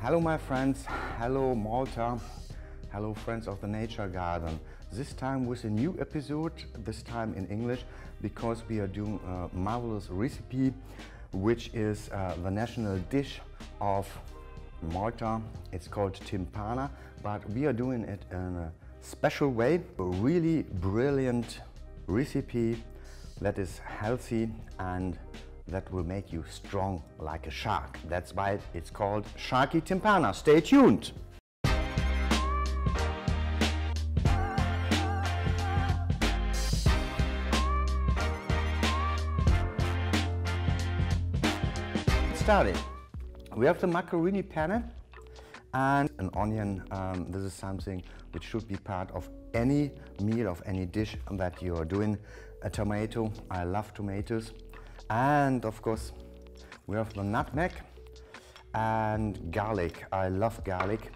Hello my friends, hello Malta, hello friends of the nature garden. This time with a new episode, this time in English, because we are doing a marvelous recipe which is the national dish of Malta. It's called Timpana, but we are doing it in a special way. A really brilliant recipe that is healthy and that will make you strong like a shark. That's why it's called Sharky Timpana. Stay tuned! Started. We have the macaroni pan and an onion. This is something which should be part of any meal, of any dish that you are doing. A tomato, I love tomatoes. And of course we have the nutmeg and garlic. I love garlic.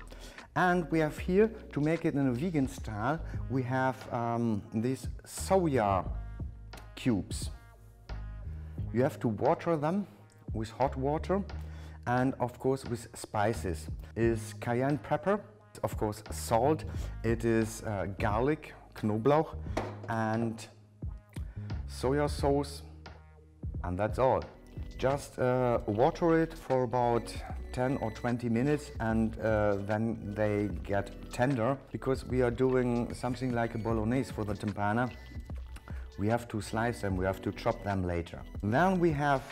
And we have here, to make it in a vegan style, we have these soya cubes. You have to water them with hot water and of course with spices. Is cayenne pepper, of course salt, it is garlic, Knoblauch, and soya sauce. And that's all. Just water it for about 10 or 20 minutes and then they get tender, because we are doing something like a bolognese for the timpana. We have to slice them, we have to chop them later. Then we have,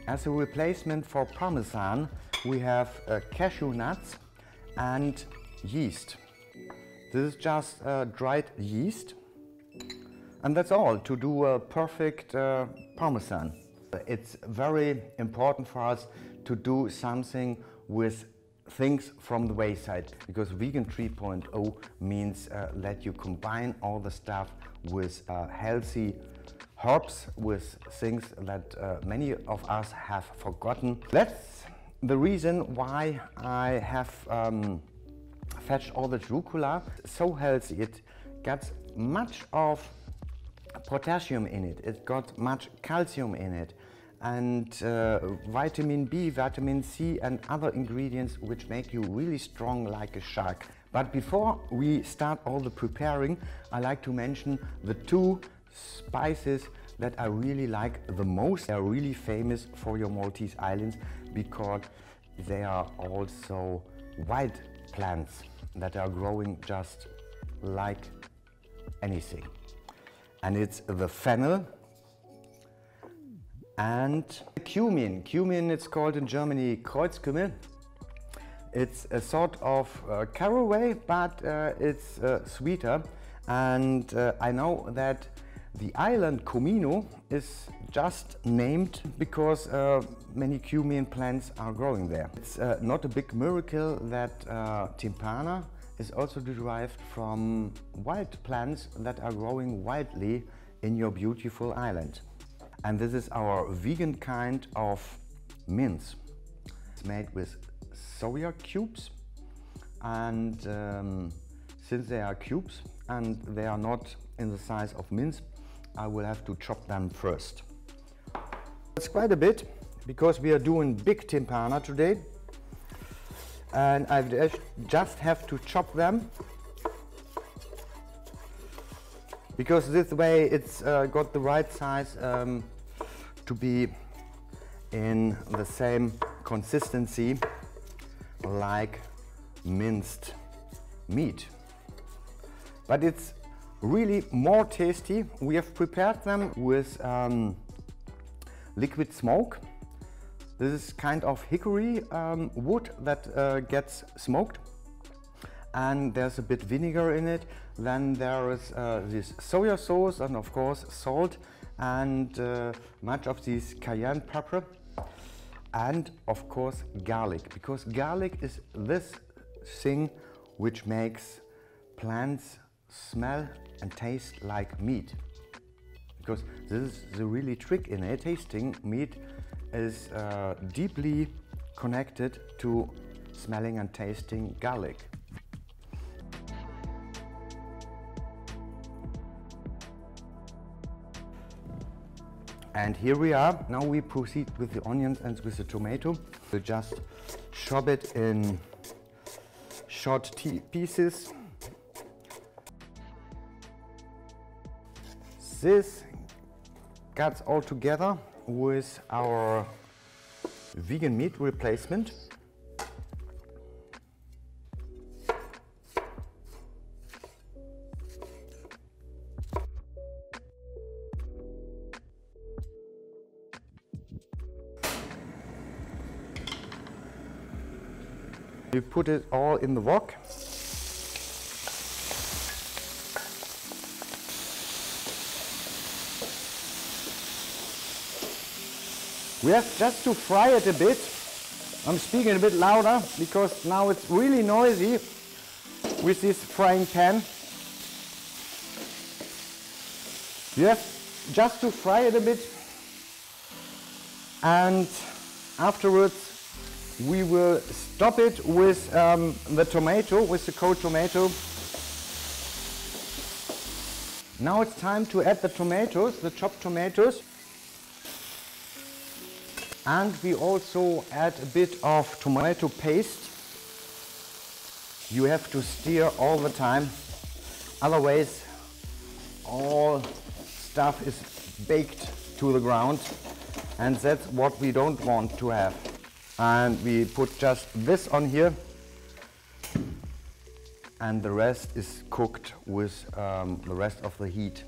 as a replacement for parmesan, we have cashew nuts and yeast. This is just dried yeast. And that's all to do a perfect parmesan. It's very important for us to do something with things from the wayside, because vegan 3.0 means that you combine all the stuff with healthy herbs, with things that many of us have forgotten. That's the reason why I have fetched all the arugula. So healthy, it gets much of potassium in it, it got much calcium in it, and vitamin B, vitamin C and other ingredients which make you really strong like a shark. But before we start all the preparing, I like to mention the two spices that I really like the most. They are really famous for your Maltese islands because they are also wild plants that are growing just like anything. And it's the fennel and cumin. Cumin, it's called in Germany Kreuzkümmel. It's a sort of caraway, but it's sweeter. And I know that the island Comino is just named because many cumin plants are growing there. It's not a big miracle that timpana is also derived from wild plants that are growing wildly in your beautiful island. And this is our vegan kind of mince. It's made with soya cubes, and since they are cubes and they are not in the size of mince, I will have to chop them first. It's quite a bit because we are doing big timpana today. And I just have to chop them, because this way it's got the right size to be in the same consistency like minced meat. But it's really more tasty. We have prepared them with liquid smoke. This is kind of hickory wood that gets smoked, and there's a bit vinegar in it. Then there is this soya sauce and of course salt and much of this cayenne pepper and of course garlic, because garlic is this thing which makes plants smell and taste like meat. Because this is the really trick in it. Tasting meat is deeply connected to smelling and tasting garlic. And here we are. Now we proceed with the onions and with the tomato. We'll just chop it in short pieces. This gets all together with our vegan meat replacement. We put it all in the wok. We have just to fry it a bit. I'm speaking a bit louder because now it's really noisy with this frying pan. You have just to fry it a bit, and afterwards we will stop it with the tomato, with the cold tomato. Now it's time to add the tomatoes, the chopped tomatoes. And we also add a bit of tomato paste. You have to stir all the time, otherwise all stuff is baked to the ground, and that's what we don't want to have. And we put just this on here, and the rest is cooked with the rest of the heat.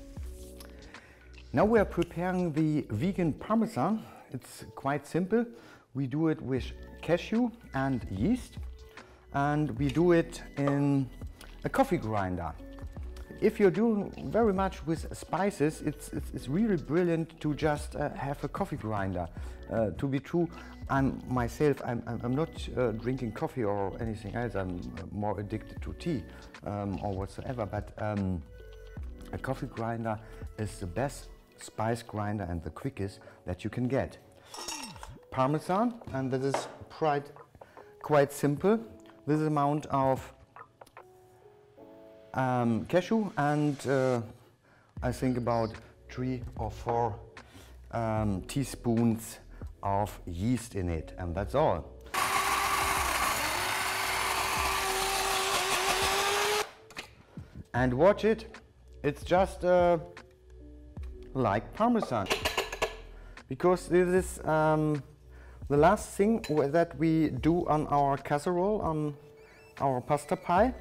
Now we are preparing the vegan parmesan. It's quite simple. We do it with cashew and yeast, and we do it in a coffee grinder. If you're doing very much with spices, it's really brilliant to just have a coffee grinder. To be true, I'm not drinking coffee or anything else. I'm more addicted to tea or whatsoever, but a coffee grinder is the best spice grinder and the quickest that you can get. Parmesan, and this is quite simple. This amount of cashew and I think about 3 or 4 teaspoons of yeast in it, and that's all. And watch it, it's just like Parmesan, because this is the last thing that we do on our casserole, on our pasta pie.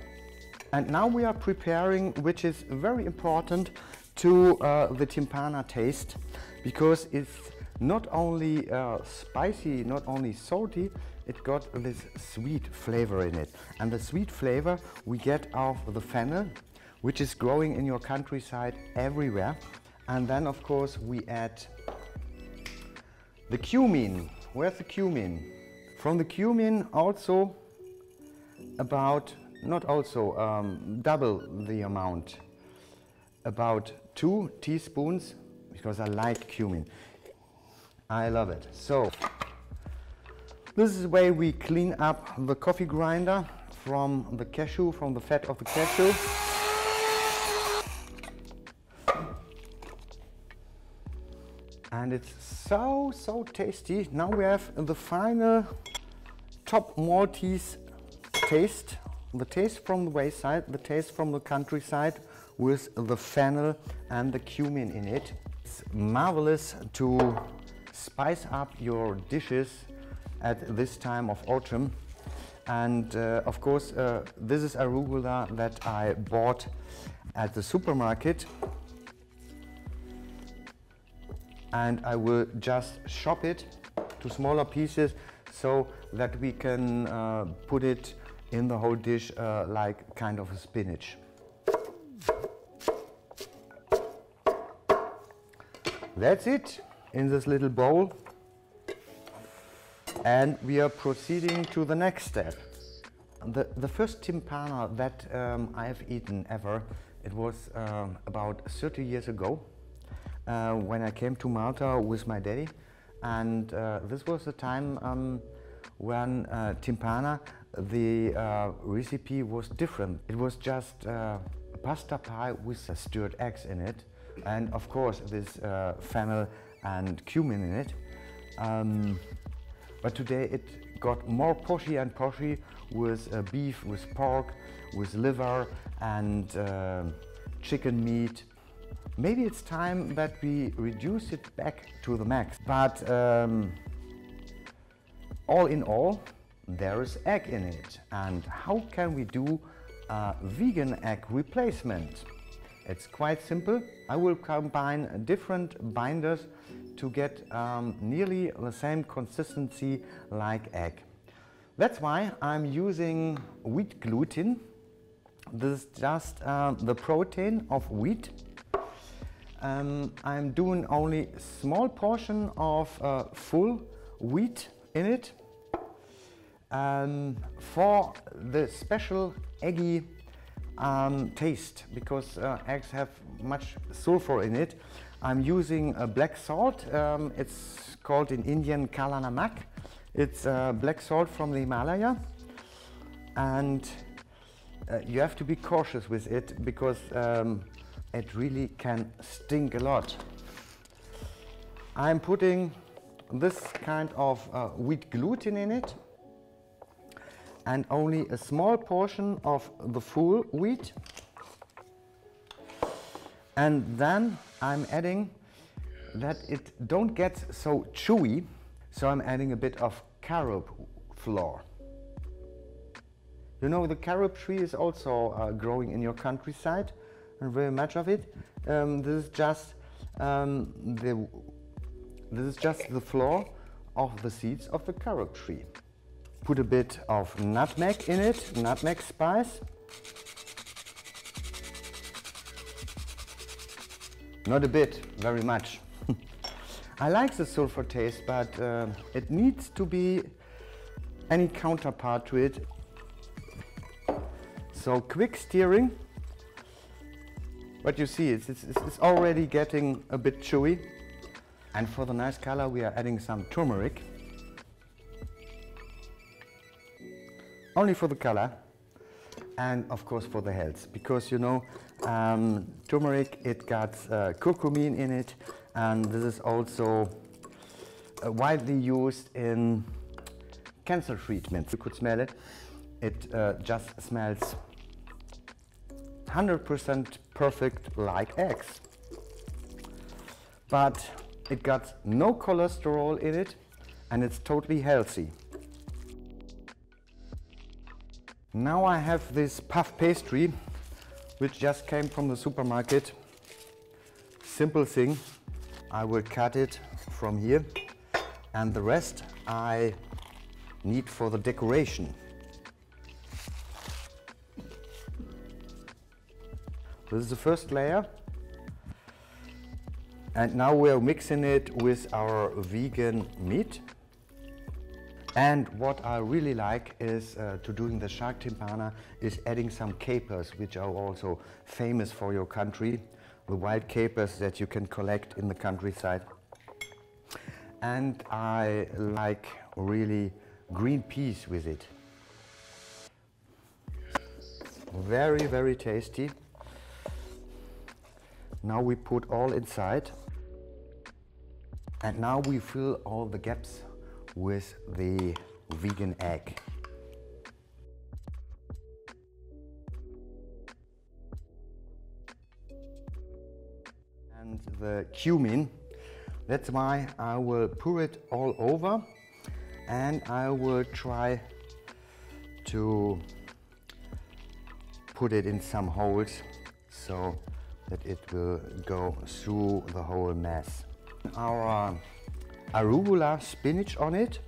And now we are preparing, which is very important to the timpana taste, because it's not only spicy, not only salty, it got this sweet flavor in it. And the sweet flavor we get of the fennel, which is growing in your countryside everywhere. And then of course we add the cumin. Where's the cumin? From the cumin also about, not also, double the amount, about 2 teaspoons, because I like cumin. I love it. So this is the way we clean up the coffee grinder from the cashew, from the fat of the cashew. And it's so tasty. Now we have the final top Maltese taste, the taste from the wayside, the taste from the countryside, with the fennel and the cumin in it. It's marvelous to spice up your dishes at this time of autumn. And of course this is arugula that I bought at the supermarket, and I will just chop it to smaller pieces so that we can put it in the whole dish like kind of a spinach. That's it in this little bowl, and we are proceeding to the next step. The first timpana that I have eaten ever, it was about 30 years ago when I came to Malta with my daddy, and this was the time when timpana, the recipe was different. It was just a pasta pie with stirred eggs in it, and of course this fennel and cumin in it. But today it got more poshy and poshy with beef, with pork, with liver and chicken meat. Maybe it's time that we reduce it back to the max. But all in all, there is egg in it. And how can we do a vegan egg replacement? It's quite simple. I will combine different binders to get nearly the same consistency like egg. That's why I'm using wheat gluten. This is just the protein of wheat. I'm doing only a small portion of full wheat in it for the special eggy taste, because eggs have much sulfur in it. I'm using a black salt. It's called in Indian Kala Namak. It's black salt from the Himalaya, and you have to be cautious with it because it really can stink a lot. I'm putting this kind of wheat gluten in it and only a small portion of the full wheat. And then I'm adding that it don't get so chewy, so I'm adding a bit of carob flour. You know, the carob tree is also growing in your countryside, and very much of it. This is just the flour of the seeds of the carob tree. Put a bit of nutmeg in it, nutmeg spice. Not a bit, very much. I like the sulfur taste, but it needs to be any counterpart to it. So quick stirring. But you see, it's already getting a bit chewy. And for the nice color, we are adding some turmeric. Only for the color, and of course for the health, because you know, turmeric, it got curcumin in it, and this is also widely used in cancer treatments. You could smell it. It just smells 100% perfect like eggs. But it got no cholesterol in it, and it's totally healthy. Now I have this puff pastry, which just came from the supermarket. Simple thing. I will cut it from here, and the rest I need for the decoration. This is the first layer. And now we are mixing it with our vegan meat. And what I really like is to doing the shark timpana is adding some capers, which are also famous for your country, the wild capers that you can collect in the countryside. And I like really green peas with it. Very, very tasty. Now we put all inside. And now we fill all the gaps with the vegan egg. And the cumin, that's why I will pour it all over, and I will try to put it in some holes so that it will go through the whole mess. Our arugula spinach on it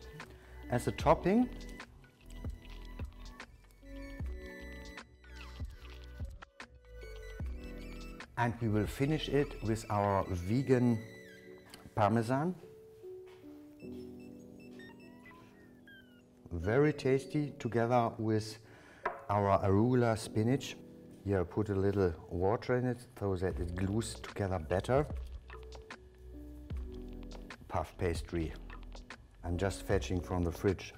as a topping. And we will finish it with our vegan parmesan. Very tasty together with our arugula spinach. Here I put a little water in it so that it glues together better. Puff pastry. I'm just fetching from the fridge.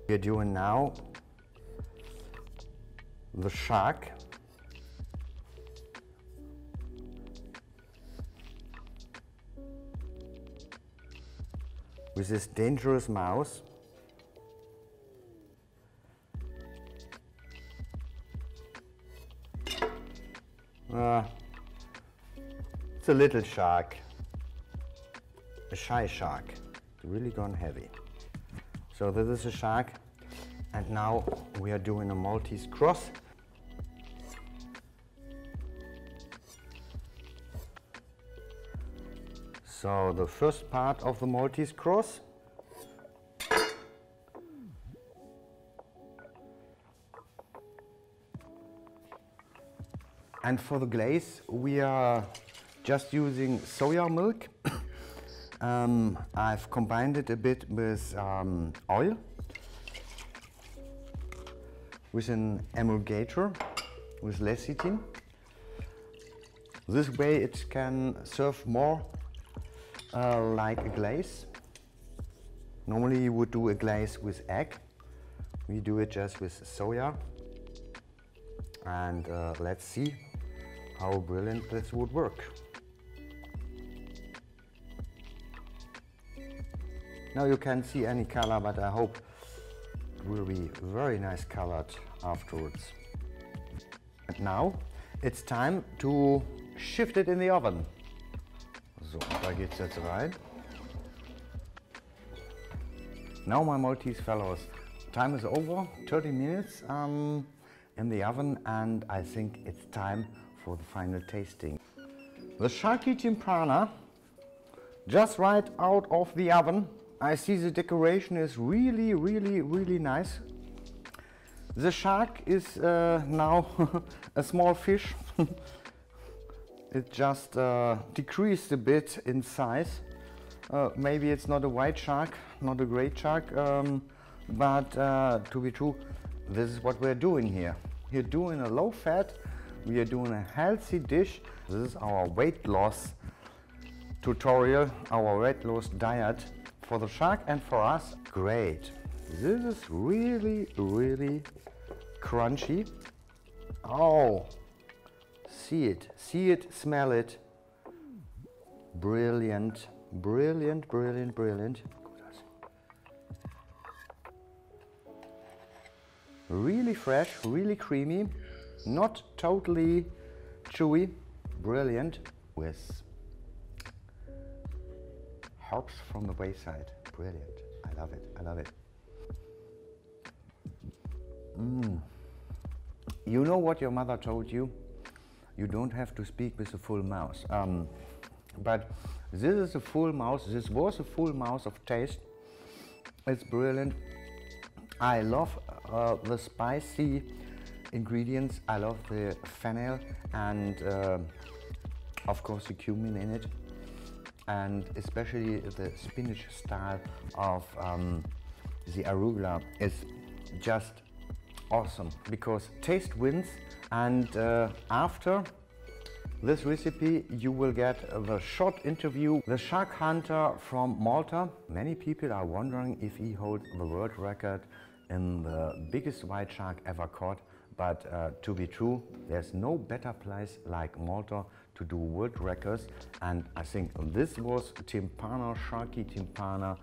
We're doing now the shark. with this dangerous mouse. It's a little shark, a shy shark. It's really gone heavy. So this is a shark, and now we are doing a Maltese cross. So the first part of the Maltese cross. And for the glaze, we are just using soya milk. I've combined it a bit with oil, with an emulgator, with lecithin. This way it can serve more like a glaze. Normally you would do a glaze with egg. We do it just with soya. And let's see how brilliant this would work. Now you can't see any color, but I hope it will be very nice colored afterwards. And now it's time to shift it in the oven. So, da geht's jetzt rein. Now my Maltese fellows, time is over, 30 minutes in the oven, and I think it's time for the final tasting. The Sharky Timpana, just right out of the oven. I see the decoration is really, really, really nice. The shark is now a small fish. It just decreased a bit in size. Maybe it's not a white shark, not a great shark, but to be true, this is what we're doing here. We're doing a low fat, we are doing a healthy dish. This is our weight loss tutorial, our weight loss diet for the shark and for us. Great. This is really, really crunchy. Oh, see it, smell it. Brilliant, brilliant, brilliant, brilliant. Really fresh, really creamy, not totally chewy, brilliant, with herbs from the wayside. Brilliant. I love it. I love it. You know what your mother told you? You don't have to speak with a full mouth. But this is a full mouth. This was a full mouth of taste. It's brilliant. I love the spicy ingredients. I love the fennel and of course the cumin in it, and especially the spinach style of the arugula is just awesome, because taste wins. And after this recipe you will get the short interview. The shark hunter from Malta. Many people are wondering if he holds the world record in the biggest white shark ever caught, but to be true, there's no better place like Malta to do world records, and I think this was Timpana, Sharky Timpana,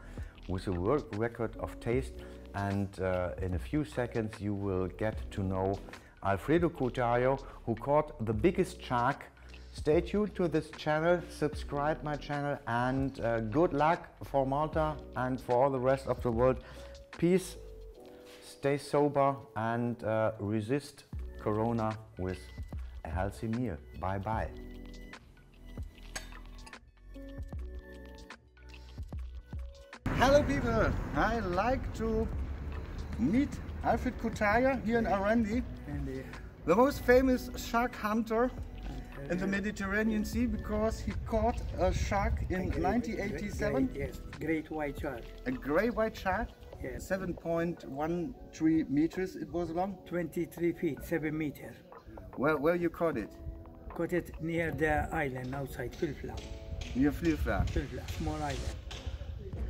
with a world record of taste. And in a few seconds you will get to know Alfredo Cutajar, who caught the biggest shark. Stay tuned to this channel, subscribe my channel, and good luck for Malta and for all the rest of the world. Peace, stay sober, and resist Corona with a healthy meal. Bye bye. Hello people, I like to meet Alfredo Cutajar here in Arendi, the most famous shark hunter in the Mediterranean Sea, because he caught a shark in 1987. Yes, great white shark. A great white shark? Yes. 7.13 meters it was long? 23 feet, 7 meters. Where you caught it? Caught it near the island outside Filfla. Near Filfla? Filfla, small island.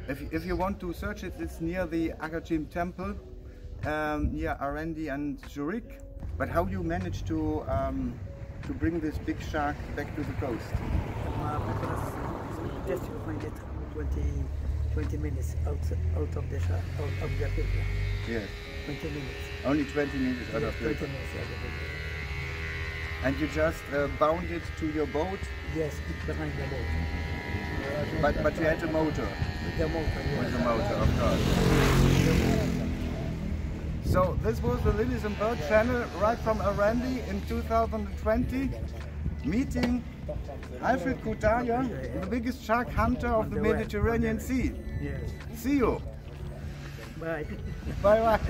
If you want to search it, it's near the Agajim temple, near Arendi and Zurich. But how you managed to bring this big shark back to the coast? Because just you find it 20 20 minutes out of the filfla. Yes. 20 minutes. Only 20 minutes out Yes, of 20 filter. minutes out of filfla. And you just bound it to your boat, Yes, it's behind the boat. but you had a motor. The motor, yes. With the motor, of course. So this was the Lilies and Bird channel right from Arandi in 2020, meeting Alfredo Cutajar, the biggest shark hunter of the Mediterranean Sea. Yes. See you. Bye. Bye bye.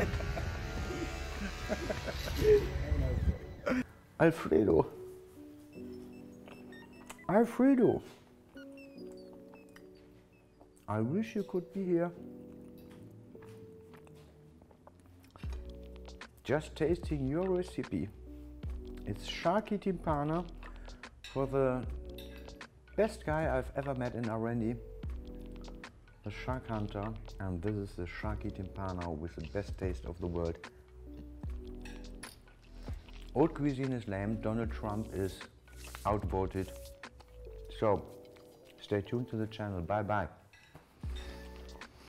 Alfredo. Alfredo. I wish you could be here. Just tasting your recipe. It's Sharky Timpana for the best guy I've ever met in Arandi, the shark hunter, and this is the Sharky Timpana with the best taste of the world. Old cuisine is lame, Donald Trump is outvoted. So stay tuned to the channel. Bye bye.